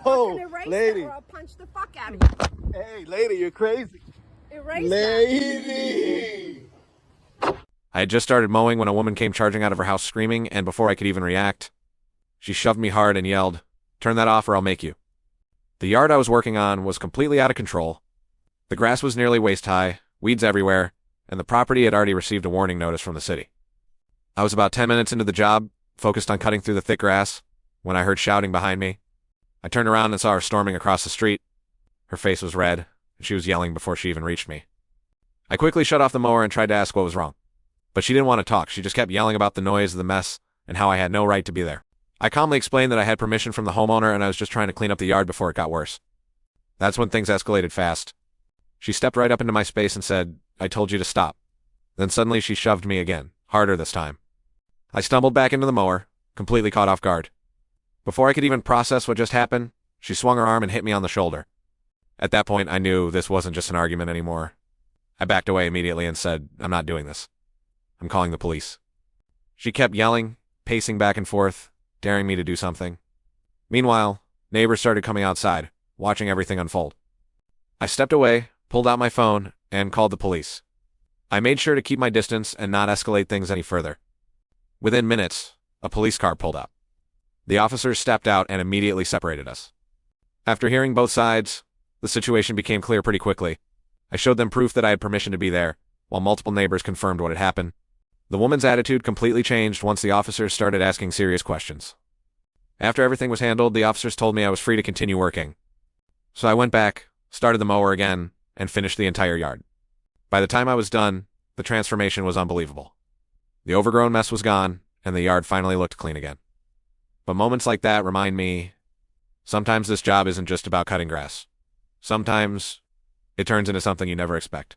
Whoa, erase lady. it or I'll punch the fuck out of you. Hey, lady, you're crazy. Erase Lady. I had just started mowing when a woman came charging out of her house screaming, and before I could even react, she shoved me hard and yelled, "Turn that off or I'll make you." The yard I was working on was completely out of control. The grass was nearly waist-high, weeds everywhere, and the property had already received a warning notice from the city. I was about 10 minutes into the job, focused on cutting through the thick grass, when I heard shouting behind me. I turned around and saw her storming across the street. Her face was red, and she was yelling before she even reached me. I quickly shut off the mower and tried to ask what was wrong. But she didn't want to talk. She just kept yelling about the noise, the mess, and how I had no right to be there. I calmly explained that I had permission from the homeowner and I was just trying to clean up the yard before it got worse. That's when things escalated fast. She stepped right up into my space and said, "I told you to stop." Then suddenly she shoved me again, harder this time. I stumbled back into the mower, completely caught off guard. Before I could even process what just happened, she swung her arm and hit me on the shoulder. At that point, I knew this wasn't just an argument anymore. I backed away immediately and said, "I'm not doing this. I'm calling the police." She kept yelling, pacing back and forth, daring me to do something. Meanwhile, neighbors started coming outside, watching everything unfold. I stepped away, pulled out my phone, and called the police. I made sure to keep my distance and not escalate things any further. Within minutes, a police car pulled up. The officers stepped out and immediately separated us. After hearing both sides, the situation became clear pretty quickly. I showed them proof that I had permission to be there, while multiple neighbors confirmed what had happened. The woman's attitude completely changed once the officers started asking serious questions. After everything was handled, the officers told me I was free to continue working. So I went back, started the mower again, and finished the entire yard. By the time I was done, the transformation was unbelievable. The overgrown mess was gone, and the yard finally looked clean again. But moments like that remind me, sometimes this job isn't just about cutting grass. Sometimes it turns into something you never expect.